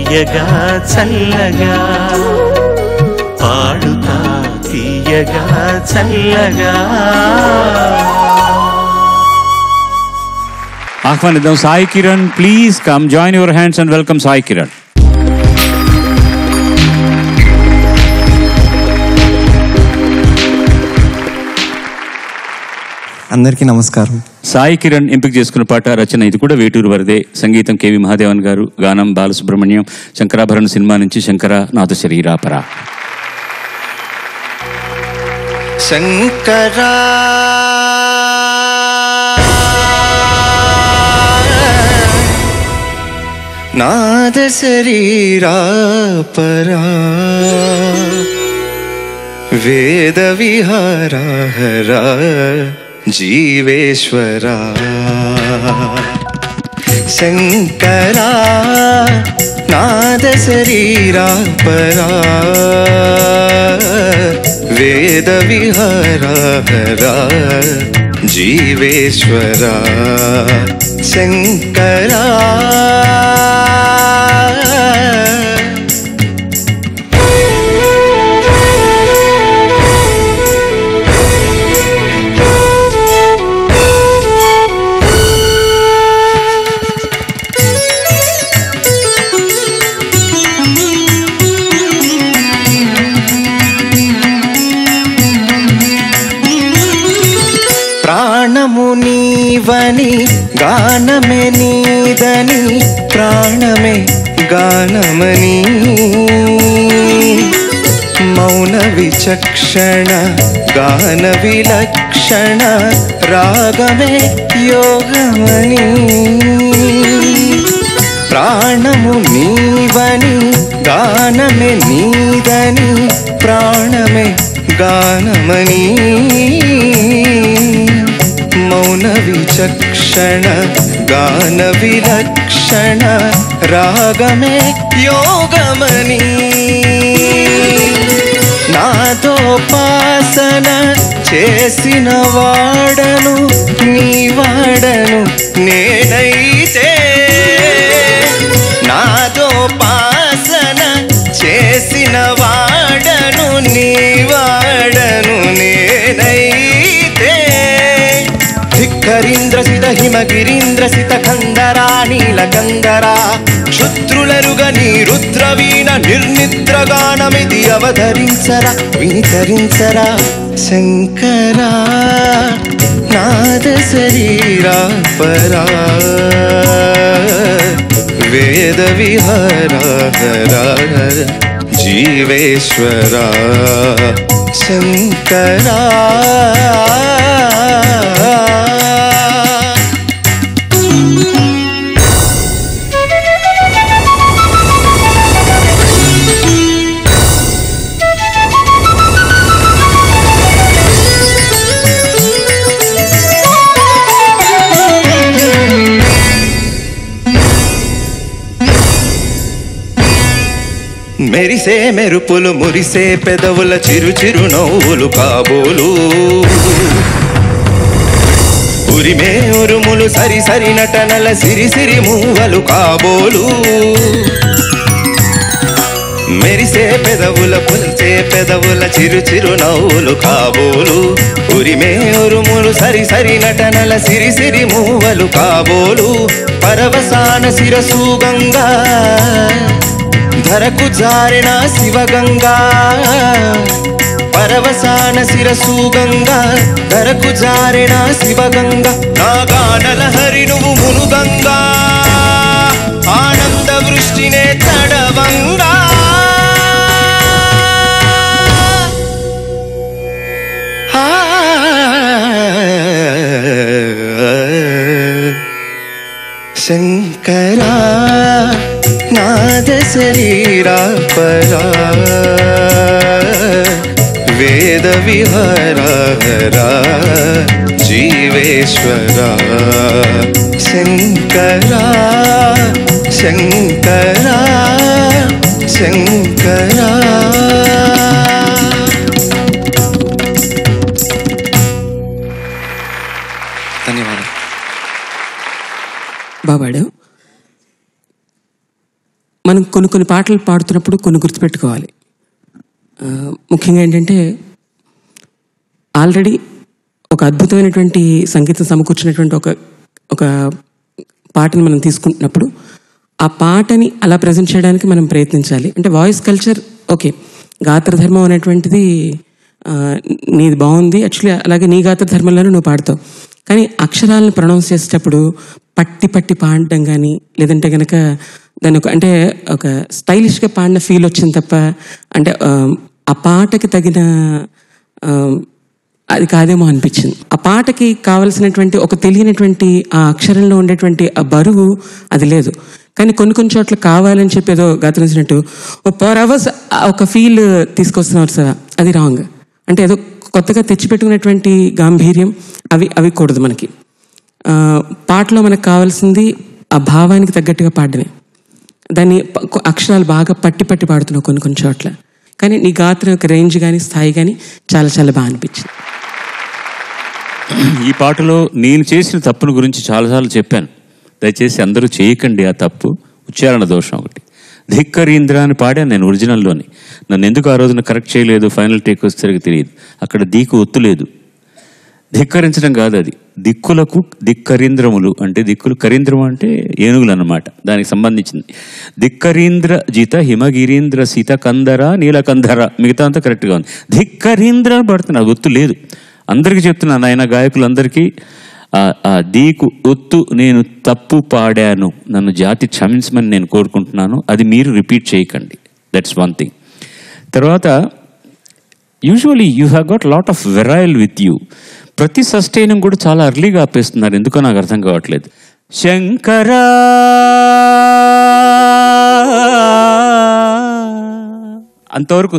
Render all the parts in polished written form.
తీయగా చల్లగా పాడుతా తీయగా చల్లగా. ఆహ్వానిద్దాం Sai Kiran. Please come join your hands and welcome Sai Kiran. అందరికీ నమస్కారం. సాయి కిరణ్ ఎంపిక చేసుకున్న పాట రచన ఇది కూడా వేటూరు వరదే, సంగీతం కేవి మహాదేవన్ గారు, గానం బాలసుబ్రహ్మణ్యం, శంకరాభరణ సినిమా నుంచి శంకర నాథ శరీరాపరా. శంకరా నాద శరీరాపరా వేద విహారహరా జీవేశ్వరా. శంకరా నాద శరీరాపరా వేద విహారహరా జీవేశ్వరా. శంకరా ప్రాణము నీవని గానమే నీదని ప్రాణమే గానమని మౌన విచక్షణ గాన విలక్షణ రాగమే యోగమని. ప్రాణము నీవని గానమే నీదని ప్రాణమే గానమని మౌన విచక్షణ గాన విలక్షణ రాగమే యోగమని. నాదోపాసన చేసిన వాడను నీ వాడను నేనైతే. నాదోపాసన చేసిన వాడను నీ వాడను నేనైతే. ధిక్కరీంద్రసిత హిమగిరీంద్రసిత కందరా నీలకందరా శుద్రులరుగ నీ రుద్రవీణ నిర్నిద్రగానమిది అవధరించరా వినితరించరా. శంకరా నాద శరీరాపరా వేద విహారహరా జీవేశ్వరా. శంకరా మెరిసే మెరుపులు మురిసే పెదవుల చిరు చిరు నవ్వులు కాబోలు ఉరిమే ఉరుములు సరి సరి నటనల సిరి సిరి మూవలు కాబోలు. మెరిసే పెదవుల పులిసే పెదవుల చిరు చిరు నవ్వులు కాబోలు ఉరిమే ఉరుములు సరి సరి నటనల సిరి సిరి మూవలు కాబోలు. పరవసాన శిరసు గంగా ధరకు జారిన శివగంగా. పరవసాన శిరసు గంగా ధరకు జారిన శివగంగా. నాగానల హరి నువ్వు మునుగంగా ఆనంద వృష్టినే తడవంగా. శంకరా నాద శరీరాపరా వేద విహారహరా జీవేశ్వరా. శంకరా శంకరా శంకరా. బాబాడు మనం కొన్ని పాటలు పాడుతున్నప్పుడు కొన్ని గుర్తుపెట్టుకోవాలి. ముఖ్యంగా ఏంటంటే ఆల్రెడీ ఒక అద్భుతమైనటువంటి సంగీతం సమకూర్చినటువంటి ఒక పాటని మనం తీసుకుంటున్నప్పుడు ఆ పాటని అలా ప్రజెంట్ చేయడానికి మనం ప్రయత్నించాలి. అంటే వాయిస్ కల్చర్ ఓకే, గాత్రధర్మం అనేటువంటిది నీది బాగుంది, యాక్చువల్లీ అలాగే నీ గాత్రధర్మంలోనే నువ్వు పాడతావు. కానీ అక్షరాలను ప్రొనౌన్స్ చేసేటప్పుడు పట్టి పాడడం కానీ, లేదంటే కనుక దాని అంటే ఒక స్టైలిష్గా పాడిన ఫీల్ వచ్చింది తప్ప, అంటే ఆ పాటకి తగిన అది కాదేమో అనిపించింది. ఆ పాటకి కావలసినటువంటి ఒక తెలియనటువంటి ఆ అక్షరంలో ఉండేటువంటి ఆ బరువు అది లేదు. కానీ కొన్ని చోట్ల కావాలని చెప్పి ఏదో గతించినట్టు 4 hours ఒక ఫీల్ తీసుకొస్తున్నారు సార్, అది రాంగ్. అంటే ఏదో కొత్తగా తెచ్చిపెట్టుకున్నటువంటి గాంభీర్యం అవి కూడదు మనకి. పాటలో మనకు కావాల్సింది ఆ భావానికి తగ్గట్టుగా పాడడమే. దాన్ని అక్షరాలు బాగా పట్టి పాడుతున్నావు కొన్ని చోట్ల. కానీ నీ గాత్రం యొక్క రేంజ్ కానీ స్థాయి కానీ చాలా చాలా బాగా అనిపించింది. ఈ పాటలో నేను చేసిన తప్పును గురించి చాలాసార్లు చెప్పాను. దయచేసి అందరూ చేయకండి ఆ తప్పు. ఉచ్చారణ దోషం ఒకటి. ధిక్కరీంద్ర అని పాడాను నేను ఒరిజినల్లోని. నన్ను ఎందుకు ఆ రోజున కరెక్ట్ చేయలేదు, ఫైనల్ టేక్ వచ్చేసరికి తెలియదు. అక్కడ దీకు ఒత్తు లేదు. ధిక్కరించడం కాదు, అది దిక్కులకు దిక్కరీంద్రములు అంటే దిక్కులు. కరీంద్రం అంటే ఏనుగులు అన్నమాట, దానికి సంబంధించింది. దిక్కరీంద్ర జిత హిమగిరీంద్ర సీత కందర నీలకంధర, మిగతా అంతా కరెక్ట్గా ఉంది. ధిక్కరీంద్ర అని పడుతున్నా, ఒత్తు లేదు. అందరికీ చెప్తున్నాను, ఆయన గాయకులందరికీ దీకు ఒత్తు నేను తప్పు పాడాను, నన్ను జాతి క్షమించమని నేను కోరుకుంటున్నాను. అది మీరు రిపీట్ చేయకండి. That's one thing. తర్వాత usually you have got lot of variety with you. ప్రతి సస్టైనింగ్ కూడా చాలా అర్లీగా ఆపేస్తున్నారు, ఎందుకో నాకు అర్థం కావట్లేదు. శంకరా అంతవరకు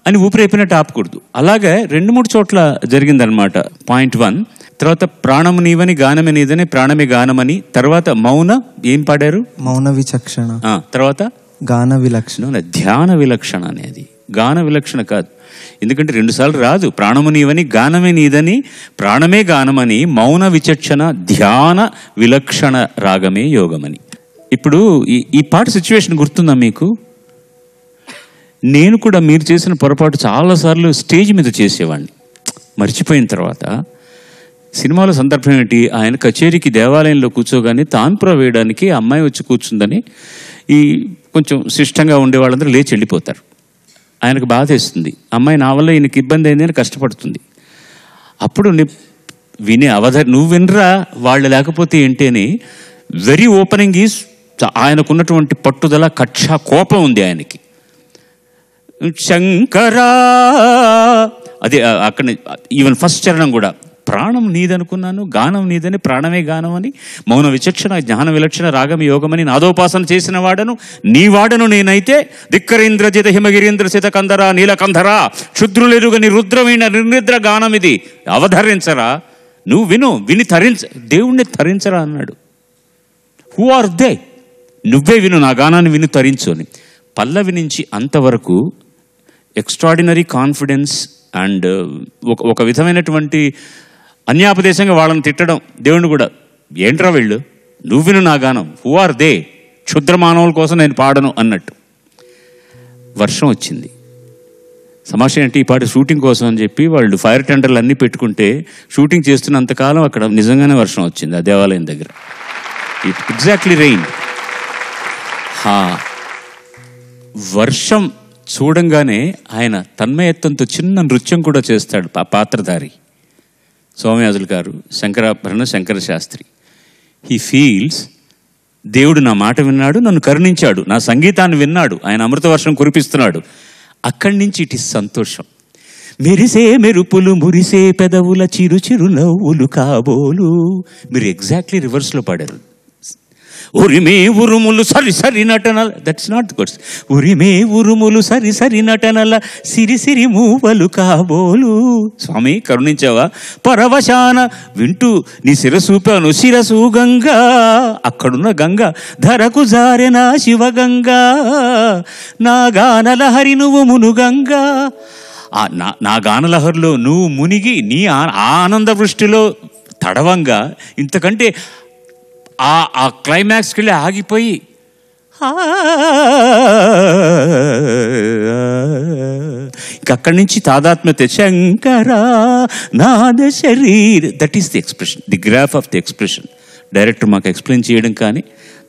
అని ఊపిరైపోయినట్టు ఆపకూడదు. అలాగే 2-3 చోట్ల జరిగిందనమాట. పాయింట్ 1. తర్వాత ప్రాణము నీవని గానమే నీదని ప్రాణమే గానమని. తర్వాత మౌన ఏం పాడారు? మౌన విచక్షణ. తర్వాత గాన విలక్షణ. ధ్యాన విలక్షణ అనేది గాన విలక్షణ కాదు. ఎందుకంటే 2 సార్లు రాదు. ప్రాణము నీవని గానమే నీదని ప్రాణమే గానమని మౌన విచక్షణ ధ్యాన విలక్షణ రాగమే యోగమని. ఇప్పుడు ఈ పాట సిచ్యువేషన్ గుర్తుందా మీకు? నేను కూడా మీరు చేసిన పొరపాటు చాలాసార్లు స్టేజ్ మీద చేసేవాడిని. మర్చిపోయిన తర్వాత సినిమాలో సందర్భం ఏంటి, ఆయన కచేరీకి దేవాలయంలో కూర్చోగానే తాన్పుర వేయడానికి అమ్మాయి వచ్చి కూర్చుందని ఈ కొంచెం శిష్టంగా ఉండే వాళ్ళందరూ లేచి వెళ్ళిపోతారు. ఆయనకు బాధ వేస్తుంది, అమ్మాయి నా వల్ల ఈయనకి ఇబ్బంది అయింది అని కష్టపడుతుంది. అప్పుడు వినే నువ్వు వినరా వాళ్ళు లేకపోతే ఏంటి అని వెరీ ఓపెనింగ్ ఈజ్ ఆయనకున్నటువంటి పట్టుదల, కక్ష, కోపం ఉంది ఆయనకి. శంకరా అదే అక్కడ ఈవెన్ ఫస్ట్ చరణం కూడా ప్రాణం నీదనుకున్నాను గానం నీదని ప్రాణమే గానం అని మౌన విచక్షణ జ్ఞాన విలక్షణ రాగం యోగమని నాదోపాసన చేసిన వాడను నీ వాడను నేనైతే ధిక్కరీంద్ర జిత హిమగిరీంద్ర సిత కందర నీలకంధర క్షుద్రులెరుగని రుద్రమైన నిర్నిద్ర గానం ఇది అవధరించరా, నువ్వు విని దేవుణ్ణి తరించరా అన్నాడు. Who are they? నువ్వే విను, నా గానాన్ని విని తరించు అని. పల్లవి నుంచి అంతవరకు ఎక్స్ట్రాడినరీ కాన్ఫిడెన్స్ అండ్ ఒక విధమైనటువంటి అన్యాపదేశంగా వాళ్ళని తిట్టడం. దేవుణ్ణి కూడా ఏంట్రా వెళ్ళు, నువ్వు విను నా గానం, హూ ఆర్ దే, క్షుద్ర మానవుల కోసం నేను పాడను అన్నట్టు. వర్షం వచ్చింది. సమాష అంటే ఈ పాట షూటింగ్ కోసం అని చెప్పి వాళ్ళు ఫైర్ టెండర్లు అన్నీ పెట్టుకుంటే షూటింగ్ చేస్తున్నంతకాలం అక్కడ నిజంగానే వర్షం వచ్చింది ఆ దేవాలయం దగ్గర. It exactly rain. వర్షం చూడంగానే ఆయన తన్మయత్వంతో చిన్న నృత్యం కూడా చేస్తాడు పాత్రధారి సోమయాజులు గారు, శంకరాభరణ శంకర శాస్త్రి. హీ ఫీల్స్ దేవుడు నా మాట విన్నాడు, నన్ను కరుణించాడు, నా సంగీతాన్ని విన్నాడు, ఆయన అమృత వర్షం కురిపిస్తున్నాడు. అక్కడి నుంచి ఇట్ ఈస్ సంతోషం. మెరిసే మెరుపులు మురిసే పెదవుల చిరు చిరు నవ్వులు కాబోలు. మీరు ఎగ్జాక్ట్లీ రివర్స్లో పాడారు. ఉరిమే ఉరుములు సరి సరి నటనల, దట్స్ నాట్ గుడ్స్. ఉరిమే ఉరుములు సరి సరి నటనల సిరి సిరి మూవలు కాబోలు. స్వామి కరుణించావా? పరవశాన వింటూ నీ శిరసూపాను శిరసు గంగా, అక్కడున్న గంగ ధరకు జారెన శివగంగా, నా గానలహరి నువ్వు మునుగంగా. నా గానలహరిలో నువ్వు మునిగి నీ ఆనంద వృష్టిలో తడవంగా ఇంతకంటే ఆ క్లైమాక్స్కి వెళ్ళి ఆగిపోయి అక్కడి నుంచి తాదాత్మ్యత శంకర నాద శరీర్, that is the expression, the graph of the expression. Director మాకు ఎక్స్ప్లెయిన్ చేయడం కానీ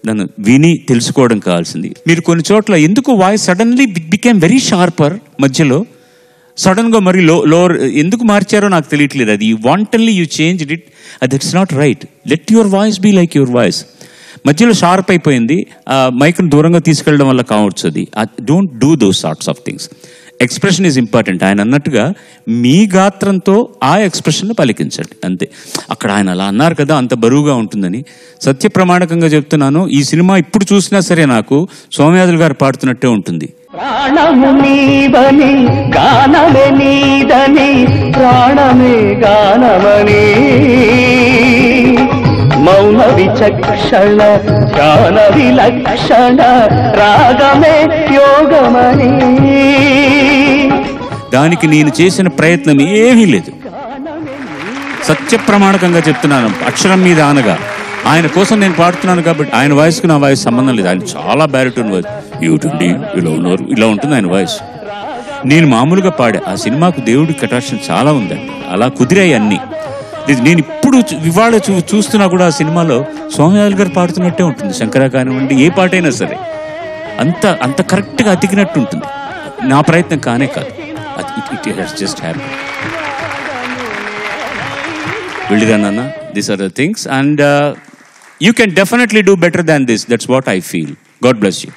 నన్ను విని తెలుసుకోవడం కావాల్సింది. మీరు కొన్ని చోట్ల ఎందుకు voice suddenly became very sharper, మధ్యలో సడన్గా మరి లోవర్ ఎందుకు మార్చారో నాకు తెలియట్లేదు. అది wantonly you change it, that's not right. Let your voice be like your voice. మధ్యలో షార్ప్ అయిపోయింది, మైక్ను దూరంగా తీసుకెళ్ళడం వల్ల కావచ్చు అది. Don't do those sorts of things. Expression is important. ఆయన అన్నట్టుగా మీ గాత్రంతో ఆ ఎక్స్ప్రెషన్ పలికించండి అంతే. అక్కడ ఆయన అలా అన్నారు కదా, అంత బరువుగా ఉంటుందని. సత్య ప్రమాణకంగా చెప్తున్నాను, ఈ సినిమా ఇప్పుడు చూసినా సరే నాకు సోమయాజులు గారు పాడుతున్నట్టే ఉంటుంది. ప్రాణము నీవని గానమే నీదని ప్రాణమే గానమని మౌన విచక్షణ ధ్యాన విలక్షణ రాగమే యోగమని. దానికి నేను చేసిన ప్రయత్నం ఏమీ లేదు. సత్య ప్రమాణకంగా చెప్తున్నాను, అక్షరం మీద ఆనగా. ఆయన కోసం నేను పాడుతున్నాను కాబట్టి ఆయన వాయిస్కి నా వాయిస్ సంబంధం లేదు. ఆయన చాలా బ్యారిటోన్ వాయిస్, ఏమిటండి ఇలా ఉన్నారు, ఇలా ఉంటుంది ఆయన వాయిస్. నేను మామూలుగా పాడా. ఆ సినిమాకు దేవుడి కటాక్షం చాలా ఉందండి, అలా కుదిరాయి అన్నీ. నేను ఇప్పుడు ఇవాళ చూస్తున్నా కూడా ఆ సినిమాలో సోమయాజులు గారు పాడుతున్నట్టే ఉంటుంది. శంకర కానివ్వండి, ఏ పాట అయినా సరే అంత కరెక్ట్గా అతికినట్టు ఉంటుంది. నా ప్రయత్నం కానే కాదు, ఇట్ హెస్ జస్ట్ హ్యాపీ. వెళ్ళిరానన్న, these are the things and you can definitely do better than this. That's what I feel. God bless you.